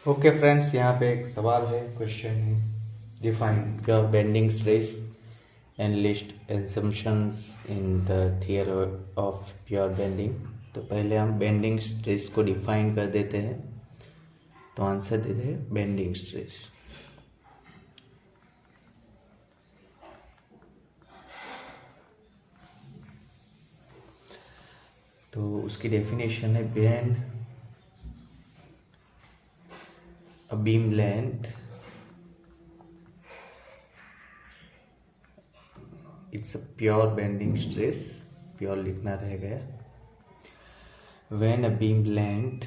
Okay friends, यहाँ पे एक सवाल है, क्वेश्चन है, define pure bending stress and list assumptions in the theory of pure bending. तो पहले हम बेंडिंग स्ट्रेस को डिफाइन कर देते हैं। तो आंसर देते हैं बेंडिंग स्ट्रेस। तो उसकी डेफिनेशन है bend a beam length, it's a pure bending stress, pure लिखना रह गया। when a beam length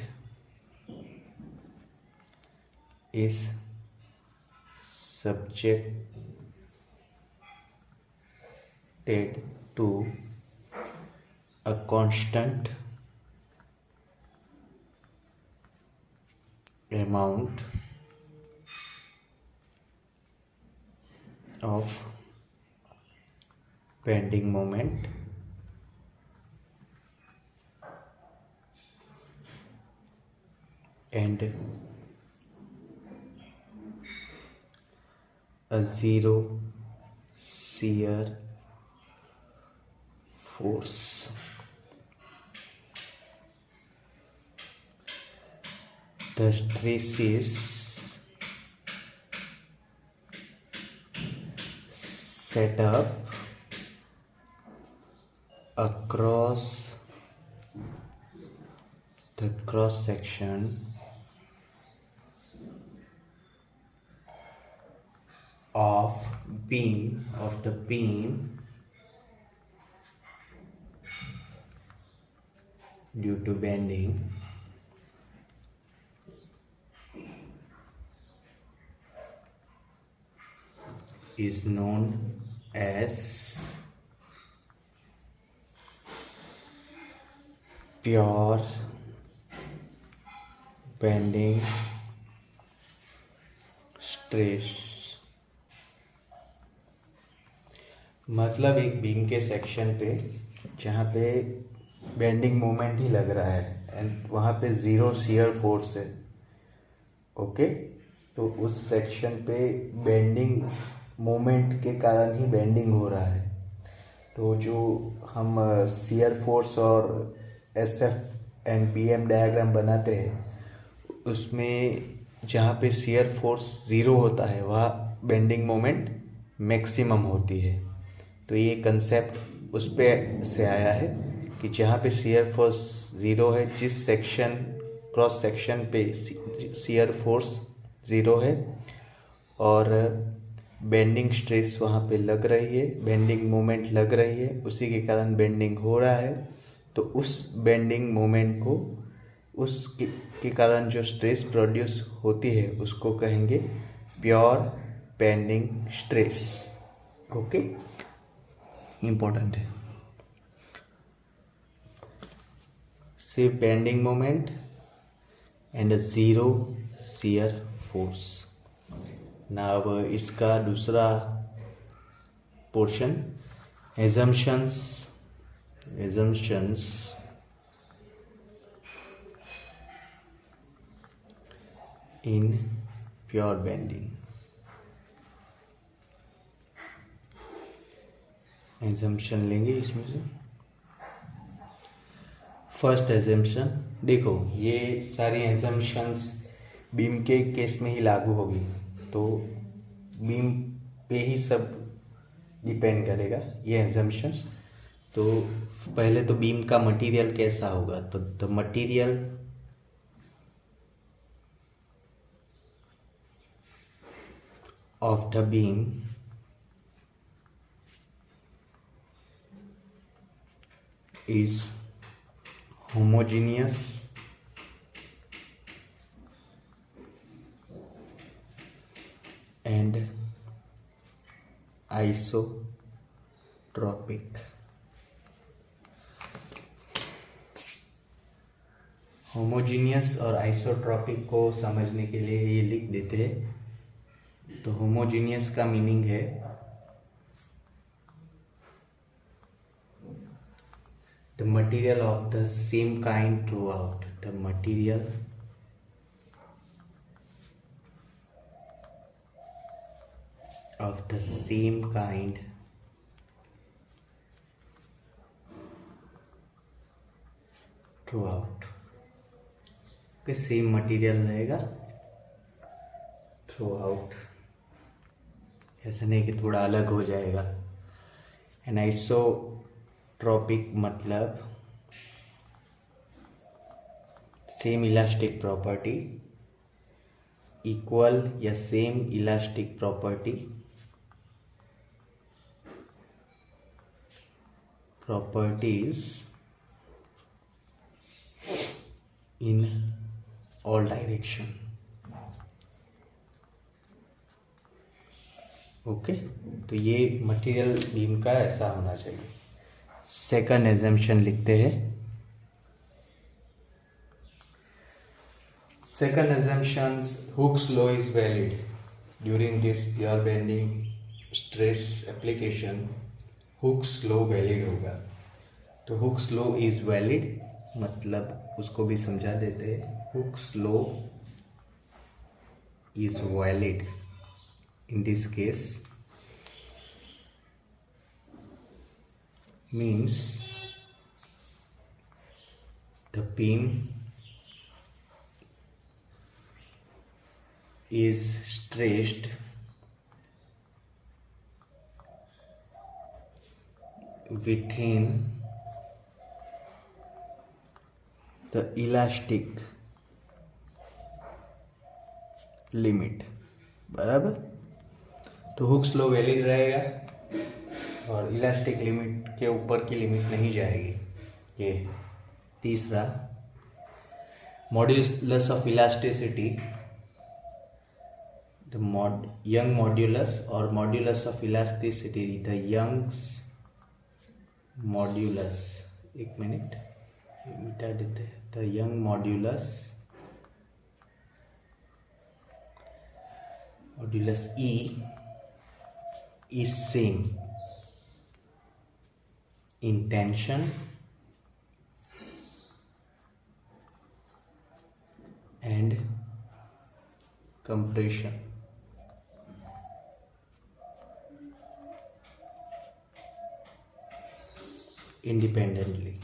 is subjected to a constant amount of bending moment and a zero shear force, the stress is set up across the cross section of the beam due to bending is known as pure bending stress। मतलब एक beam के section पे जहाँ पे bending moment ही लग रहा है and वहाँ पे ज़ीरो शियर फोर्स है। ओके, तो उस सेक्शन पे बेंडिंग मोमेंट के कारण ही बेंडिंग हो रहा है। तो जो हम शियर फोर्स और S F and B M diagram बनाते हैं उसमें जहाँ पे शियर फोर्स ज़ीरो होता है वहाँ बेंडिंग मोमेंट मैक्सिमम होती है। तो ये कंसेप्ट उस पे से आया है कि जहाँ पे शियर फोर्स ज़ीरो है, जिस सेक्शन क्रॉस सेक्शन पे शियर फोर्स ज़ीरो है और बेंडिंग स्ट्रेस वहाँ पे लग रही है, बेंडिंग मोमेंट लग रही है, उसी के कारण बेंडिंग हो रहा है। तो उस बेंडिंग मोमेंट को के कारण जो स्ट्रेस प्रोड्यूस होती है उसको कहेंगे pure bending stress. Okay, important है। सिर्फ bending moment and zero shear force ना। अब इसका दूसरा portion assumptions in pure bending. Assumption लेंगे इसमें से। फर्स्ट एजम्पशन देखो, ये सारी एजम्पशंस बीम के केस में ही लागू होगी, तो बीम पे ही सब डिपेंड करेगा ये एजम्पशंस। तो पहले तो बीम का मटेरियल कैसा होगा, तो the material of the beam is homogeneous and isotropic। Homogeneous और आइसोट्रॉपिक को समझने के लिए ये लिख देते हैं। तो होमोजीनियस का मीनिंग है the material of the same kind throughout, the material of the same kind throughout. कि सेम मटेरियल रहेगा थ्रू आउट, ऐसा नहीं कि थोड़ा अलग हो जाएगा. एनाइसोट्रॉपिक मतलब सेम इलास्टिक प्रॉपर्टी, इक्वल या same elastic properties in all direction. Okay, तो ये मटेरियल बीम का ऐसा होना चाहिए. सेकंड एजम्पशन लिखते हैं. Second assumption, hooks law is valid during this air bending stress application. Hooke's law valid होगा. तो हुक्स लॉ इज वैलिड मतलब उसको भी समझा देते हैं. Hooks law is valid in this case means the beam is stretched within the elastic limit. बराबर. तो हुक्स लॉ वैलिड रहेगा और इलास्टिक लिमिट के ऊपर की लिमिट नहीं जाएगी. ये तीसरा, modulus of elasticity, the young modulus और modulus of elasticity. The young's modulus, एक मिनट मिटा देते हैं. The young modulus E is same in tension and compression. Independently.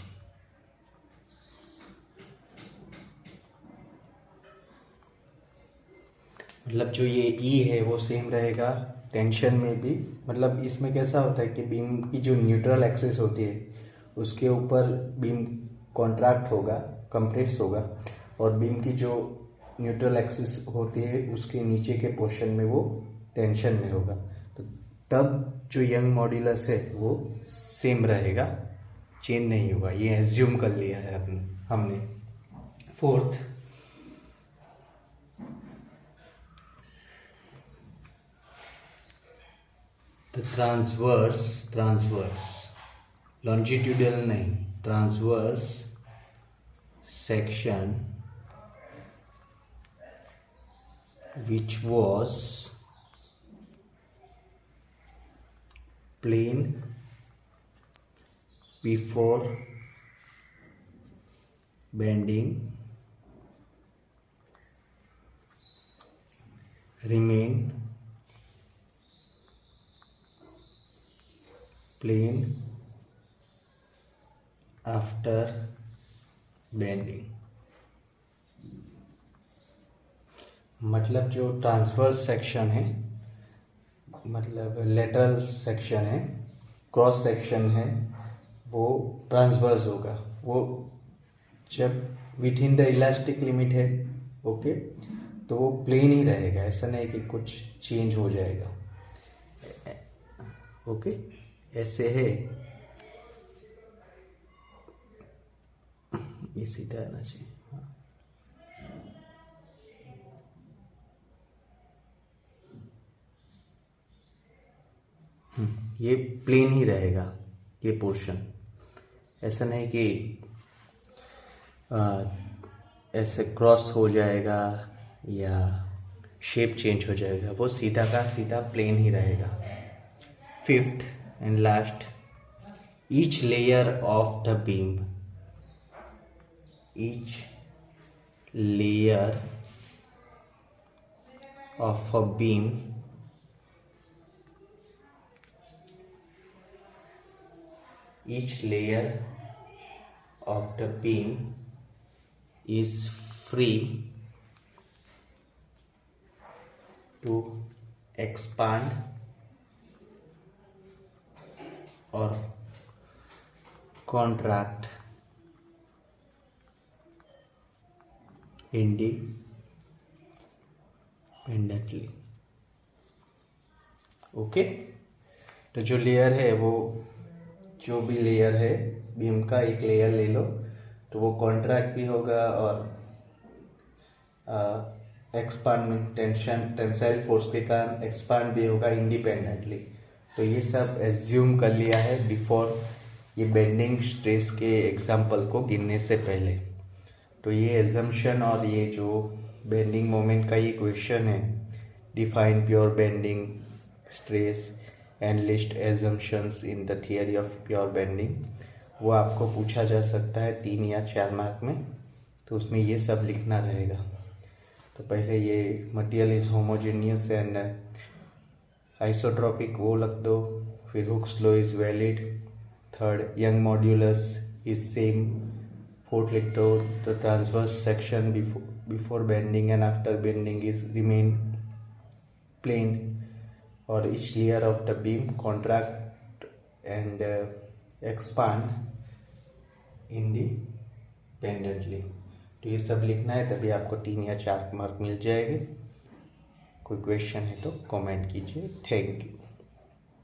मतलब जो ये ई है वो सेम रहेगा टेंशन में भी. मतलब इसमें कैसा होता है कि बीम की जो न्यूट्रल एक्सिस होती है उसके ऊपर बीम कॉन्ट्रैक्ट होगा, कंप्रेस होगा, और बीम की जो न्यूट्रल एक्सिस होती है उसके नीचे के पोर्शन में वो टेंशन में होगा. तो तब जो यंग मॉड्यूलस है वो सेम रहेगा, चेंज नहीं होगा. ये एज्यूम कर लिया है हमने. फोर्थ, the transverse longitudinal नहीं, transverse section which was plane before bending remain plane after bending. मतलब जो ट्रांसवर्स सेक्शन है, मतलब लेटरल सेक्शन है, क्रॉस सेक्शन है, वो ट्रांसवर्स होगा. वो जब with in the elastic limit है, ओके, तो वो प्लेन ही रहेगा. ऐसा नहीं कि कुछ चेंज हो जाएगा. ओके, ऐसे है. ये सीधा आना चाहिए. ये प्लेन ही रहेगा ये पोर्शन. ऐसा नहीं कि ऐसे क्रॉस हो जाएगा या शेप चेंज हो जाएगा. वो सीधा का सीधा प्लेन ही रहेगा. Fifth and last, each layer of the beam each layer of the beam is free to expand or contract independently. Okay, तो जो लेयर है वो, जो भी लेयर है बीम का, एक लेयर ले लो तो वो कॉन्ट्रैक्ट भी होगा और एक्सपांड टेंसाइल फोर्स के कारण एक्सपांड भी होगा इंडिपेंडेंटली। तो ये सब एज्यूम कर लिया है बिफोर ये बेंडिंग स्ट्रेस के एग्जाम्पल को गिनने से पहले। तो ये एजम्पशन और ये जो बेंडिंग मोमेंट का ये क्वेश्चन है, define pure bending stress and list assumptions in the theory of pure bending, वो आपको पूछा जा सकता है 3 या 4 मार्क में। तो उसमें ये सब लिखना रहेगा। तो पहले ये material is homogeneous and isotropic वो लिख दो, फिर Hooke's law is valid, third Young modulus is same, fourth लिख दो the transverse section before bending and after bending is remain plane और each layer of the beam contract and expand independently। तो ये सब लिखना है, तभी आपको 3 या 4 मार्क मिल जाएंगे। कोई क्वेश्चन है तो कमेंट कीजिए। Thank you.